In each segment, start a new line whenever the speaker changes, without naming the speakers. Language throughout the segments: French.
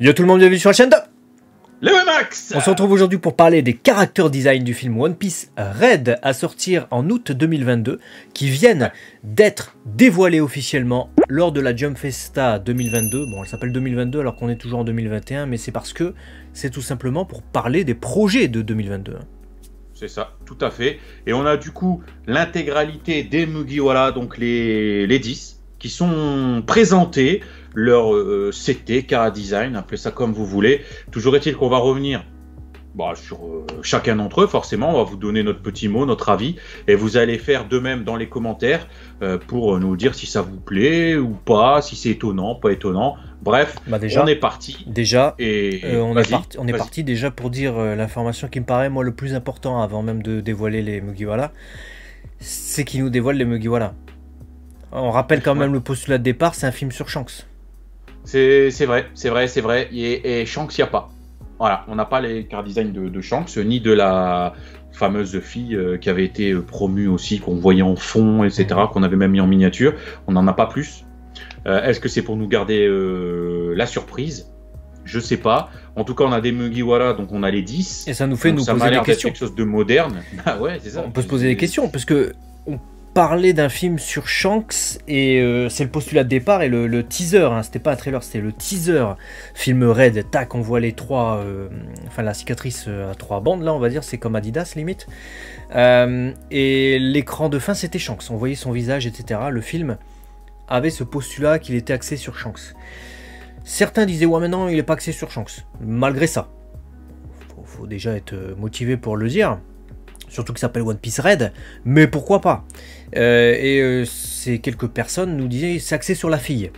Yo tout le monde, bienvenue sur la chaîne de
le Max.
On se retrouve aujourd'hui pour parler des character design du film One Piece Red à sortir en août 2022 qui viennent d'être dévoilés officiellement lors de la Jump Festa 2022. Bon, elle s'appelle 2022 alors qu'on est toujours en 2021, mais c'est parce que c'est tout simplement pour parler des projets de 2022.
C'est ça, tout à fait. Et on a du coup l'intégralité des Mugiwara, donc les 10, qui sont présentés, leur CT, Chara Design, appelez ça comme vous voulez. Toujours est-il qu'on va revenir sur chacun d'entre eux, forcément. On va vous donner notre petit mot, notre avis. Et vous allez faire de même dans les commentaires pour nous dire si ça vous plaît ou pas, si c'est étonnant, pas étonnant. Bref,
déjà,
on est parti.
Déjà,
et
on est parti déjà pour dire l'information qui me paraît, moi, le plus important avant même de dévoiler les Mugiwara, c'est qu'ils nous dévoilent les Mugiwara. On rappelle quand même le postulat de départ, c'est un film sur Shanks.
C'est vrai. Et Shanks, il n'y a pas. Voilà, on n'a pas les car design de Shanks, ni de la fameuse fille qui avait été promue aussi, qu'on voyait en fond, etc., qu'on avait même mis en miniature. On n'en a pas plus. Est-ce que c'est pour nous garder la surprise? Je sais pas. En tout cas, on a des Mugiwara, donc on a les 10.
Et ça nous fait nous
poser
des questions.
Quelque chose de moderne. Bah ouais, c'est ça.
On peut se poser des questions, parce que on parlait d'un film sur Shanks, et c'est le postulat de départ et le teaser, hein, c'était pas un trailer, c'était le teaser. Film Red, tac, on voit les trois, enfin la cicatrice à 3 bandes, là on va dire, c'est comme Adidas limite. Et l'écran de fin c'était Shanks, on voyait son visage, etc. Le film avait ce postulat qu'il était axé sur Shanks. Certains disaient ouais maintenant il est pas axé sur Shanks. Malgré ça, faut déjà être motivé pour le dire. Surtout qu'il s'appelle One Piece Red, mais pourquoi pas. Quelques personnes nous disaient c'est axé sur la fille.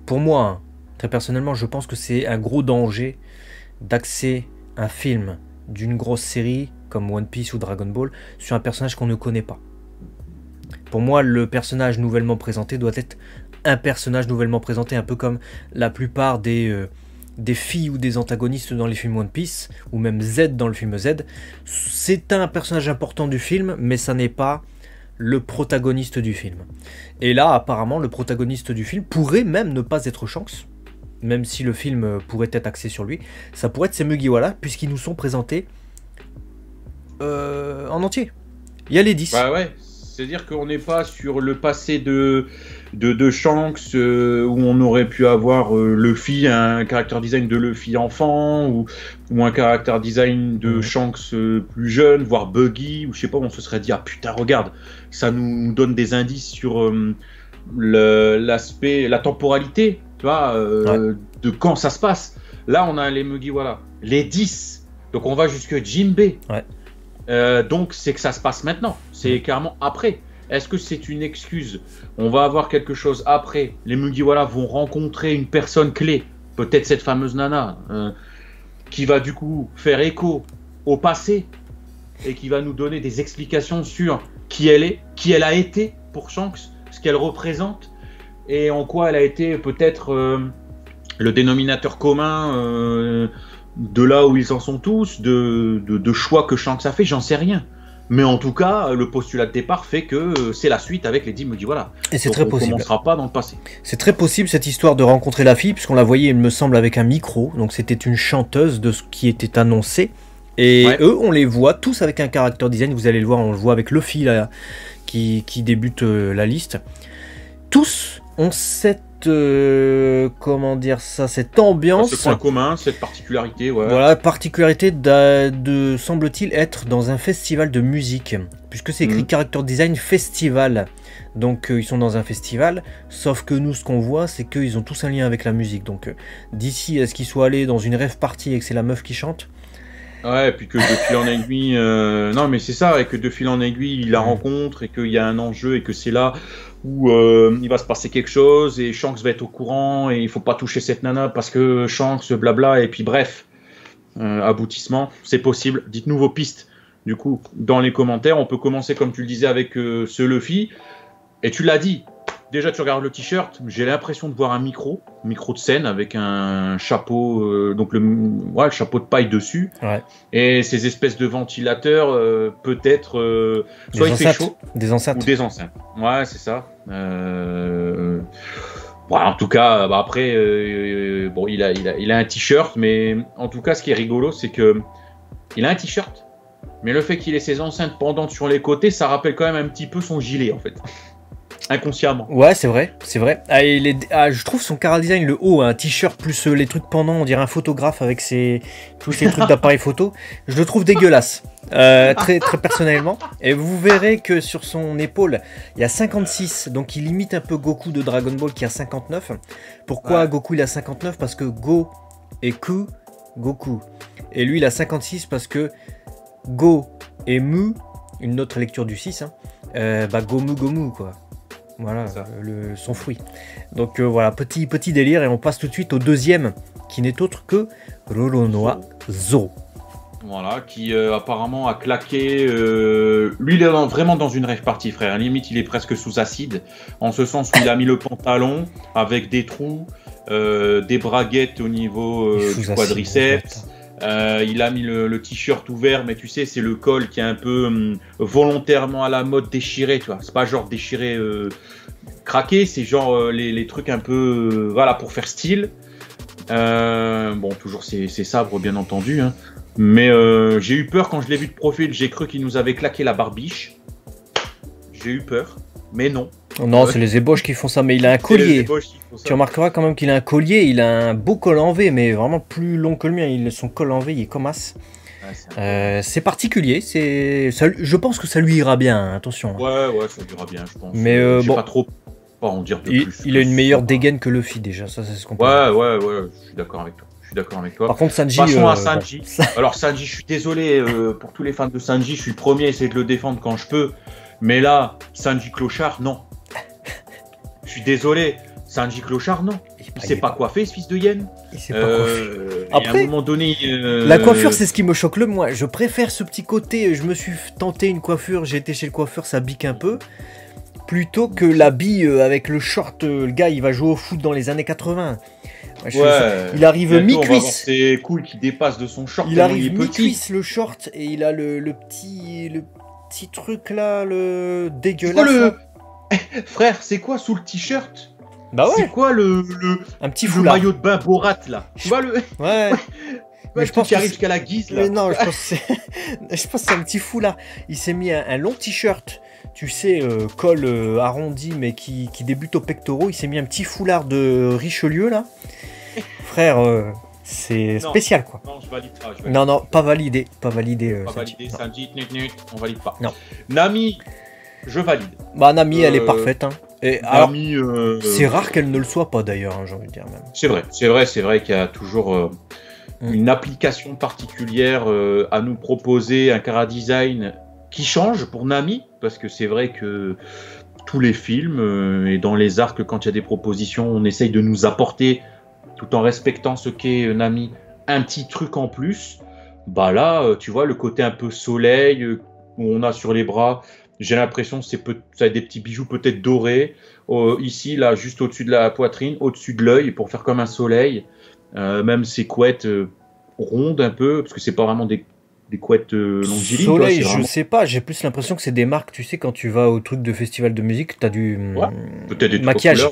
Pour moi, hein, très personnellement, je pense que c'est un gros danger d'axer un film d'une grosse série comme One Piece ou Dragon Ball sur un personnage qu'on ne connaît pas. Pour moi, le personnage nouvellement présenté doit être un personnage nouvellement présenté, un peu comme la plupart des filles ou des antagonistes dans les films One Piece, ou même Z dans le film Z. C'est un personnage important du film, mais ça n'est pas le protagoniste du film. Et là, apparemment, le protagoniste du film pourrait même ne pas être Shanks, même si le film pourrait être axé sur lui. Ça pourrait être ces Mugiwara, puisqu'ils nous sont présentés en entier. Il y a les 10.
Bah ouais. C'est-à-dire qu'on n'est pas sur le passé de Shanks où on aurait pu avoir Luffy, un character design de Luffy enfant, ou un character design de Shanks plus jeune, voire Buggy, ou je sais pas, on se serait dit ah putain regarde, ça nous donne des indices sur l'aspect, la temporalité, tu vois, de quand ça se passe. Là on a les Mugiwara, les 10, donc on va jusque Jinbei.
Ouais.
Donc c'est que ça se passe maintenant, c'est carrément après. Est-ce que c'est une excuse? On va avoir quelque chose après. Les Mugiwara vont rencontrer une personne clé, peut-être cette fameuse nana, qui va du coup faire écho au passé et qui va nous donner des explications sur qui elle est, qui elle a été pour Shanks, ce qu'elle représente et en quoi elle a été peut-être le dénominateur commun de là où ils en sont tous, de choix que Shanks a fait, j'en sais rien. Mais en tout cas, le postulat de départ fait que c'est la suite avec les 10 Mugiwara.
Et c'est très possible.
On ne commencera pas dans le passé.
C'est très possible cette histoire de rencontrer la fille, puisqu'on la voyait, il me semble, avec un micro. Donc c'était une chanteuse de ce qui était annoncé. Et eux, on les voit tous avec un character design. Vous allez le voir, on le voit avec Luffy là, qui débute la liste. Tous ont cette comment dire ça, cette ambiance,
ce point commun, cette particularité,
voilà, particularité de semble-t-il être dans un festival de musique, puisque c'est écrit character design festival, donc ils sont dans un festival, sauf que nous ce qu'on voit c'est qu'ils ont tous un lien avec la musique, donc d'ici à ce qu'ils soient allés dans une rave party et que c'est la meuf qui chante.
Ouais, et puis que de fil en aiguille, non mais c'est ça, et que de fil en aiguille il la rencontre et qu'il y a un enjeu et que c'est là où il va se passer quelque chose et Shanks va être au courant et il faut pas toucher cette nana parce que Shanks blabla, et puis bref, aboutissement, c'est possible. Dites-nous vos pistes du coup dans les commentaires. On peut commencer comme tu le disais avec ce Luffy, et tu l'as dit. Déjà, tu regardes le t-shirt, j'ai l'impression de voir un micro de scène avec un chapeau, donc le chapeau de paille dessus, et ces espèces de ventilateurs, peut-être, soit il fait chaud,
des enceintes,
ou des enceintes. Ouais, c'est ça. Bon, en tout cas, bah après, bon, il a un t-shirt, mais en tout cas, ce qui est rigolo, c'est que il a un t-shirt, mais le fait qu'il ait ses enceintes pendantes sur les côtés, ça rappelle quand même un petit peu son gilet, en fait. Inconsciemment.
Ouais, c'est vrai, c'est vrai. Ah, je trouve son chara design, le haut, un t-shirt plus les trucs pendants, on dirait un photographe avec tous ces trucs d'appareil photo. Je le trouve dégueulasse, très, très personnellement. Et vous verrez que sur son épaule, il y a 56, donc il imite un peu Goku de Dragon Ball qui a 59. Pourquoi Goku il a 59? Parce que Go et Ku, Goku. Et lui il a 56 parce que Go et Mu, une autre lecture du 6, Gomu Gomu quoi. Voilà, son fruit. Donc voilà, petit délire, et on passe tout de suite au deuxième, qui n'est autre que Roronoa Zo.
Voilà, qui apparemment a claqué. Lui, il est vraiment dans une rêve partie, frère. Limite, il est presque sous acide, en ce sens où il a mis le pantalon avec des trous, des braguettes au niveau du quadriceps. Il a mis le t-shirt ouvert, mais tu sais, c'est le col qui est un peu volontairement à la mode déchiré, tu vois. C'est pas genre déchiré, craqué, c'est genre les trucs un peu, voilà, pour faire style. Bon, toujours c'est sabre, bien entendu, hein. Mais j'ai eu peur quand je l'ai vu de profil, j'ai cru qu'il nous avait claqué la barbiche. J'ai eu peur, mais non.
Non, c'est les ébauches qui font ça, mais il a un collier. Tu remarqueras quand même qu'il a un collier, il a un beau col en V, mais vraiment plus long que le mien. Son col en V, il est comme as. C'est particulier, je pense que ça lui ira bien, hein, attention.
Ouais, ça lui ira bien, je pense.
Mais bon,
pas trop en dire de plus.
Il a une meilleure dégaine que Luffy déjà, ça c'est ce qu'on peut
dire. Ouais, je suis d'accord avec toi.
Par contre, Sanji.
Passons à Sanji. Bon. Alors, Sanji, je suis désolé pour tous les fans de Sanji, je suis le premier à essayer de le défendre quand je peux. Mais là, Sanji Clochard, non. Je suis désolé, Sanji Clochard, non. Il s'est pas coiffé, ce fils de hyène.
Il s'est pas coiffé.
Après, à un moment donné,
la coiffure, c'est ce qui me choque le moins. Je préfère ce petit côté, je me suis tenté une coiffure, j'ai été chez le coiffeur, ça bique un peu. Plutôt que l'habit avec le short, le gars, il va jouer au foot dans les années 80. Il arrive mi-cuisse.
Ses couilles qui dépassent de son short.
Il arrive mi-cuisse le short et il a le petit truc là, le dégueulasse.
Frère, c'est quoi sous le t-shirt?
Bah ouais.
C'est quoi
un petit foulard.
Maillot de bain Borat là? Tu vois le.
Ouais.
Mais je pense qu'il arrive jusqu'à la guise là.
Mais non, je pense que c'est un petit foulard. Il s'est mis un long t-shirt. Tu sais, col arrondi mais qui débute aux pectoraux. Il s'est mis un petit foulard de Richelieu là. Frère, c'est spécial quoi.
Non, je valide pas.
Non, pas validé. Pas validé,
Sanji, on valide pas.
Non.
Nami, je valide.
Bah, Nami, elle est parfaite. Hein. Et
Nami,
c'est rare qu'elle ne le soit pas d'ailleurs, hein, j'ai envie de dire même.
C'est vrai qu'il y a toujours une application particulière à nous proposer, un chara design qui change pour Nami, parce que c'est vrai que tous les films et dans les arcs, quand il y a des propositions, on essaye de nous apporter, tout en respectant ce qu'est Nami, un petit truc en plus. Bah là, tu vois, le côté un peu soleil où on a sur les bras, j'ai l'impression que ça a des petits bijoux peut-être dorés. Ici, là, juste au-dessus de la poitrine, au-dessus de l'œil, pour faire comme un soleil. Même ces couettes rondes un peu, parce que c'est pas vraiment des couettes longilines.
Soleil,
toi,
je sais pas, j'ai plus l'impression que c'est des marques, tu sais, quand tu vas au truc de festival de musique, t'as du
peut-être des
maquillage.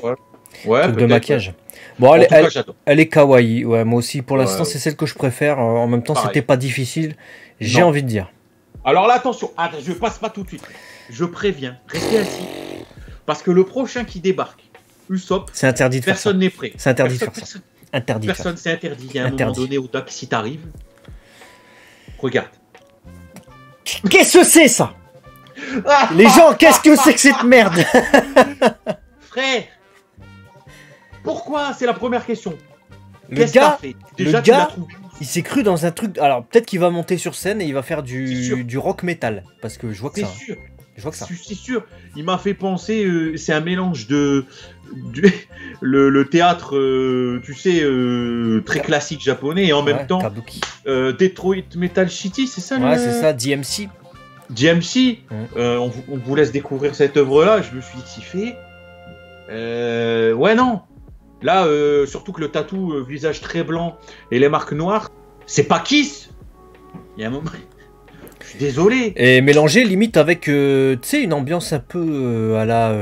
Ouais,
de maquillage. Bon, elle est kawaii, ouais, moi aussi, pour l'instant, c'est celle que je préfère. En même temps, c'était pas difficile, j'ai envie de dire.
Alors là, attention, je passe pas tout de suite. Je préviens, restez assis, parce que le prochain qui débarque, Usopp,
c'est interdit de faire ça.
Personne n'est prêt.
C'est interdit de faire ça.
Personne, c'est interdit. Il y a un moment donné, Oda, si t'arrives, regarde.
Qu'est-ce que c'est ça? Les gens, qu'est-ce que c'est que cette merde?
Frère, pourquoi? C'est la première question.
Le gars, il s'est cru dans un truc. Alors peut-être qu'il va monter sur scène et il va faire du rock metal, parce que je vois que ça.
C'est sûr.
Je vois que ça.
C'est sûr. Il m'a fait penser. C'est un mélange de le théâtre, tu sais, très classique japonais et en même temps Detroit Metal City, c'est ça?
Ouais, c'est ça. DMC.
On vous laisse découvrir cette œuvre-là. Je me suis kiffé. Ouais, non. Là, surtout que le tatou, visage très blanc et les marques noires, c'est pas Kiss. Il y a un moment. Je suis désolé.
Et mélangé limite avec, tu sais, une ambiance un peu à la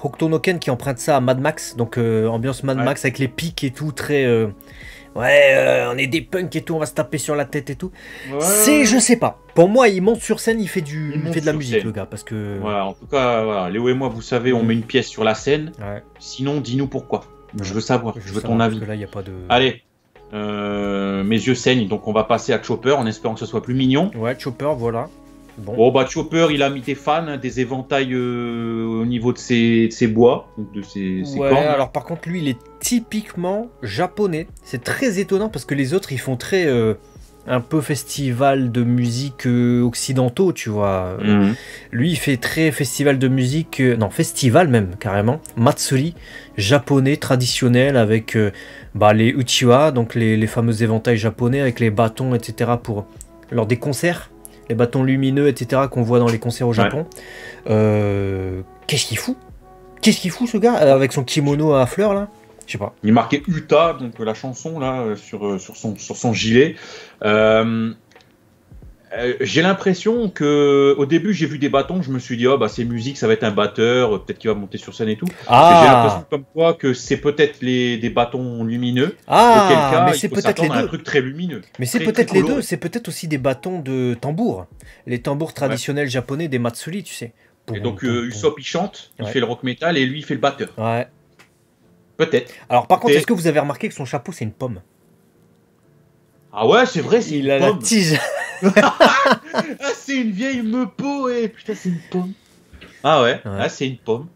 Hokuto no Ken qui emprunte ça à Mad Max, donc ambiance Mad Max avec les pics et tout, très on est des punks et tout, on va se taper sur la tête et tout. C'est, je sais pas. Pour moi, il monte sur scène, il fait de la musique, le gars, parce que.
Voilà, en tout cas, voilà, Léo et moi, vous savez, on met une pièce sur la scène. Sinon, dis-nous pourquoi. Je veux savoir, je veux ton avis.
Là, y a pas de...
Allez, mes yeux saignent, donc on va passer à Chopper en espérant que ce soit plus mignon.
Ouais, Chopper, voilà.
Bon, bah Chopper, il a mis des fans, hein, des éventails au niveau de ses bois, donc de ses cornes.
Alors par contre, lui, il est typiquement japonais. C'est très étonnant parce que les autres, ils font très un peu festival de musique occidentaux, tu vois. Lui, il fait très festival de musique, non, festival même, carrément. Matsuri, japonais, traditionnel, avec les uchiwa, donc les fameux éventails japonais, avec les bâtons, etc. lors des concerts. Les bâtons lumineux, etc. qu'on voit dans les concerts au Japon. Qu'est-ce qu'il fout? Qu'est-ce qu'il fout, ce gars, avec son kimono à fleurs, là? Je sais pas.
Il marquait Uta, donc la chanson, là, sur son gilet. J'ai l'impression que au début, j'ai vu des bâtons, je me suis dit, c'est musique, ça va être un batteur, peut-être qu'il va monter sur scène et tout. J'ai l'impression comme quoi que c'est peut-être des bâtons lumineux. Auquel cas,
mais c'est peut-être les deux.
Un truc très lumineux.
Mais c'est peut-être les deux, c'est peut-être aussi des bâtons de tambour. Les tambours traditionnels japonais des Matsuri, tu sais.
Et donc Usopp, il chante, il fait le rock metal et lui, il fait le batteur.
Ouais.
Peut-être.
Alors par contre, est-ce que vous avez remarqué que son chapeau, c'est une pomme?
Ah ouais, c'est vrai, c'est une pomme.
Il a la tige.
C'est une vieille meupo et putain, c'est une pomme. Ah ouais. C'est une pomme.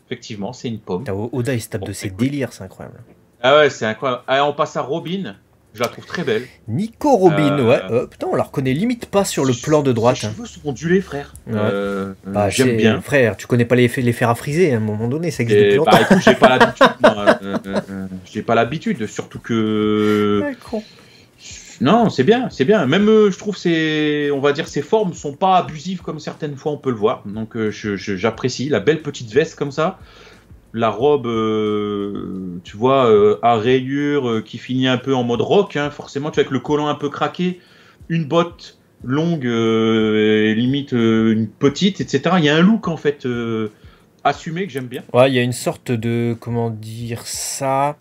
Effectivement, c'est une pomme.
Oda, il se tape de ses délires, c'est incroyable.
Ah ouais, c'est incroyable. Allez, on passe à Robin. Je la trouve très belle.
Nico Robin, putain, on la reconnaît limite pas sur le plan de droite.
Ses cheveux sont ondulés, frère. J'aime bien.
Frère, tu connais pas les fers à friser à un moment donné, ça existe depuis longtemps.
Écoute, j'ai pas l'habitude, moi. J'ai pas l'habitude, surtout que. Non, c'est bien, c'est bien. Même, je trouve, on va dire, ses formes sont pas abusives comme certaines fois on peut le voir. Donc, j'apprécie la belle petite veste comme ça. La robe, tu vois, à rayures qui finit un peu en mode rock. Hein, forcément, tu vois, avec le collant un peu craqué, une botte longue, et limite une petite, etc. Il y a un look, en fait, assumé que j'aime bien.
Ouais, il y a une sorte de, comment dire ça,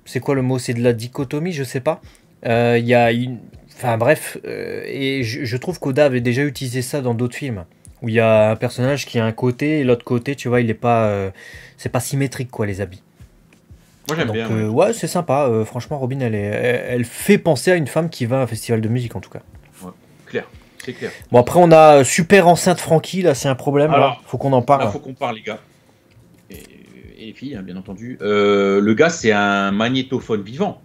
c'est quoi le mot? C'est de la dichotomie, je sais pas. Il y a une... Enfin bref, et je trouve qu'Oda avait déjà utilisé ça dans d'autres films, où il y a un personnage qui a un côté, et l'autre côté, tu vois, il est pas... c'est pas symétrique, quoi, les habits.
Moi, j'aime bien.
Ouais, c'est sympa. Franchement, Robin, elle fait penser à une femme qui va à un festival de musique, en tout cas.
Ouais, clair. C'est clair.
Bon, après, on a super enceinte Frankie, là, c'est un problème. Alors, là. Faut qu'on en parle.
Là, faut qu'on parle, les gars. Et les filles, hein, bien entendu. Le gars, c'est un magnétophone vivant.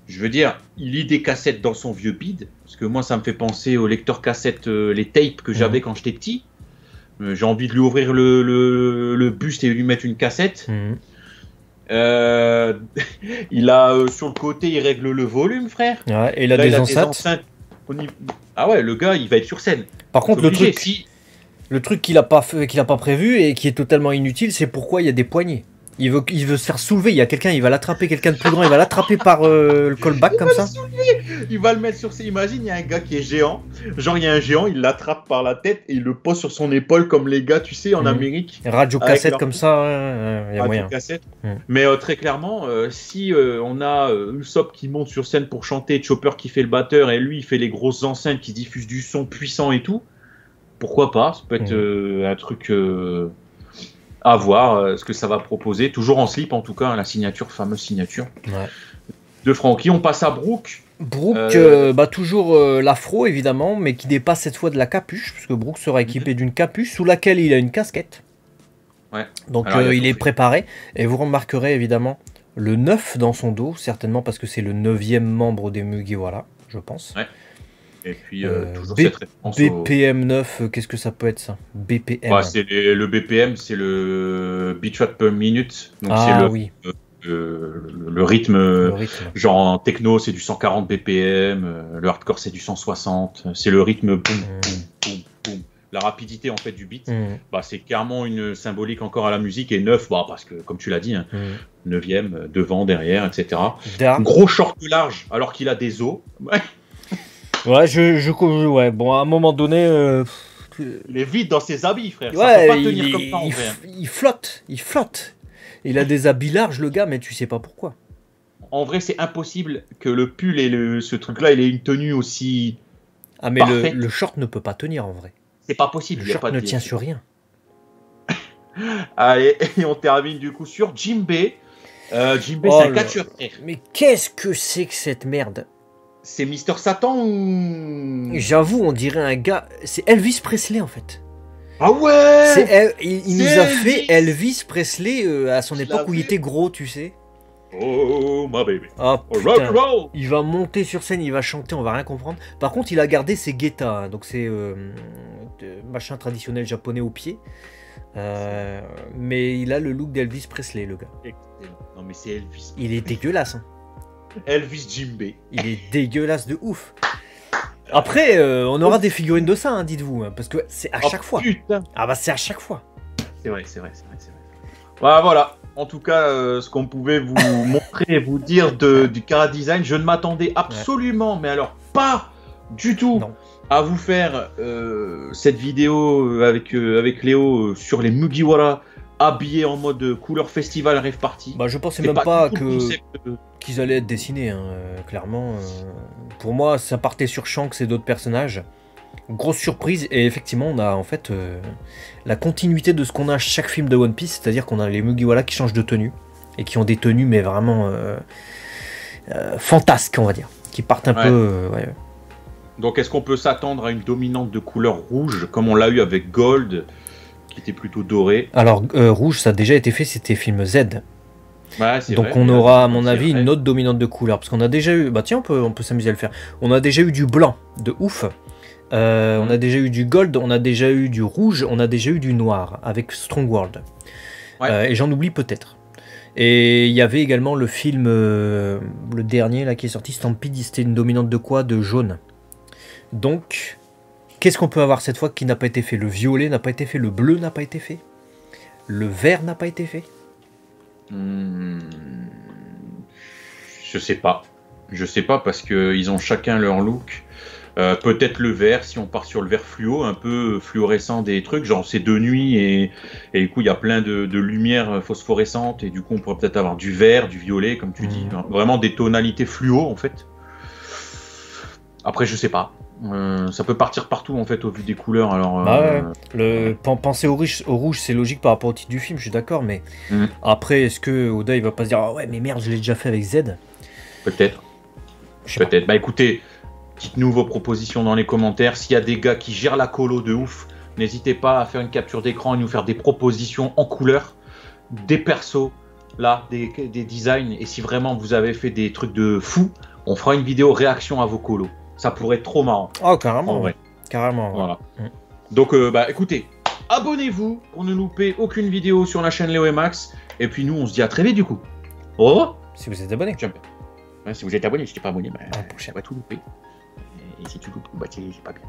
Je veux dire, il lit des cassettes dans son vieux bide, parce que moi, ça me fait penser aux lecteurs cassettes, les tapes que j'avais quand j'étais petit. J'ai envie de lui ouvrir le buste et lui mettre une cassette. Il a sur le côté, il règle le volume, frère.
Ouais, et il a des enceintes.
Ah ouais, le gars, il va être sur scène.
Par contre, le truc qu'il a pas prévu et qui est totalement inutile, c'est pourquoi il y a des poignées. Il veut se faire soulever. Il y a quelqu'un, il va l'attraper, quelqu'un de plus grand, il va l'attraper par le callback comme ça.
Il va le mettre sur ses. Imagine, il y a un gars qui est géant. Genre, il y a un géant, il l'attrape par la tête et il le pose sur son épaule comme les gars, tu sais, en Amérique.
Radio cassette comme ça, il y a moyen.
Mais très clairement, si on a Usopp qui monte sur scène pour chanter, Chopper qui fait le batteur et lui il fait les grosses enceintes qui diffusent du son puissant et tout, pourquoi pas? Ça peut être un truc. À voir ce que ça va proposer. Toujours en slip, en tout cas, la signature, fameuse signature de Frankie. On passe à Brooke.
Brooke, toujours l'afro, évidemment, mais qui dépasse cette fois de la capuche, puisque Brooke sera équipé d'une capuche sous laquelle il a une casquette.
Ouais.
Donc il est préparé. Et vous remarquerez, évidemment, le 9 dans son dos, certainement parce que c'est le 9e membre des Mugiwara, je pense.
Ouais. Et puis, toujours cette référence
BPM 9, qu'est-ce que ça peut être ça? BPM.
Ouais, le BPM, c'est le beat rate per minute. Donc c'est le rythme. Genre en techno, c'est du 140 BPM. Le hardcore, c'est du 160. C'est le rythme boum, boum, boum, boum. La rapidité en fait du beat, c'est clairement une symbolique encore à la musique. Et 9, parce que comme tu l'as dit, 9e, devant, derrière, etc. Gros short large, alors qu'il a des os.
Ouais, bon, à un moment donné,
Il est vide dans ses habits, frère.
Ouais,
Ça peut pas tenir comme ça en vrai.
il flotte, il flotte. Il a des habits larges, le gars, mais tu sais pas pourquoi.
En vrai, c'est impossible que le pull et ce truc-là, il ait une tenue aussi.
Ah, mais le short ne peut pas tenir en vrai.
C'est pas possible.
Le short ne tient sur rien.
Allez, et on termine du coup sur Jinbei. Jinbei, c'est un catcheur.
Mais qu'est-ce que c'est que cette merde?
C'est Mister Satan ou...
J'avoue, on dirait un gars... C'est Elvis Presley en fait.
Ah ouais,
il nous a fait Elvis Presley à son époque où il était gros, tu sais.
Oh, my baby.
Oh, putain. Il va monter sur scène, il va chanter, on va rien comprendre. Par contre, il a gardé ses guettas, donc c'est machin traditionnel japonais au pied. Mais il a le look d'Elvis Presley, le gars.
Non mais c'est Elvis.
Il est dégueulasse. Hein.
Elvis Jinbei.
Il est dégueulasse de ouf. Après, on aura des figurines de ça, hein, dites-vous, hein, parce que c'est à chaque fois.
Putain.
Ah bah c'est à chaque fois.
C'est vrai. Voilà. En tout cas, ce qu'on pouvait vous montrer et vous dire du Cara Design, je ne m'attendais absolument, mais alors pas du tout, à vous faire cette vidéo avec Léo sur les Mugiwara habillés en mode couleur festival rave party.
Bah je pensais même pas qu'ils allaient être dessinés, hein, clairement. Pour moi, ça partait sur Shanks et d'autres personnages. Grosse surprise, et effectivement on a en fait la continuité de ce qu'on a à chaque film de One Piece, c'est-à-dire qu'on a les Mugiwara qui changent de tenue et qui ont des tenues mais vraiment fantasques, on va dire, qui partent un peu.
Donc est-ce qu'on peut s'attendre à une dominante de couleur rouge comme on l'a eu avec Gold qui était plutôt doré?
Alors rouge, ça a déjà été fait, c'était film Z.
Ouais,
donc
vrai,
on aura à mon avis une autre dominante de couleur, parce qu'on a déjà eu, bah tiens on peut s'amuser à le faire, on a déjà eu du blanc de ouf. On a déjà eu du gold, on a déjà eu du rouge, on a déjà eu du noir avec Strong World. Et j'en oublie peut-être. Et il y avait également le film, le dernier là qui est sorti, Stampede, c'était une dominante de quoi? De jaune. Donc, qu'est-ce qu'on peut avoir cette fois qui n'a pas été fait? Le violet n'a pas été fait, le bleu n'a pas été fait, le vert n'a pas été fait.
Je sais pas parce que ils ont chacun leur look. Peut-être le vert, si on part sur le vert fluo, un peu fluorescent des trucs, genre c'est de nuit et du coup il y a plein de lumière phosphorescente et du coup on pourrait peut-être avoir du vert, du violet comme tu dis, vraiment des tonalités fluo en fait. Après je sais pas, ça peut partir partout en fait au vu des couleurs. Alors
penser au rouge c'est logique par rapport au titre du film, je suis d'accord, mais après est-ce que Oda il va pas se dire ah ouais mais merde je l'ai déjà fait avec Z?
Peut-être. Bah écoutez, dites-nous vos propositions dans les commentaires. S'il y a des gars qui gèrent la colo de ouf, n'hésitez pas à faire une capture d'écran et nous faire des propositions en couleur, des persos, là, des designs. Et si vraiment vous avez fait des trucs de fou, on fera une vidéo réaction à vos colos. Ça pourrait être trop marrant.
Oh, carrément. Ouais. Carrément.
Voilà. Donc, bah écoutez, abonnez-vous pour ne louper aucune vidéo sur la chaîne Léo et Max. Et puis nous, on se dit à très vite du coup. Au revoir.
Si vous êtes abonné.
Ouais, si vous êtes abonné, si t'es pas abonné, bah,
prochaine.
On va tout louper. Et si tu loupes, bah, c'est pas bien.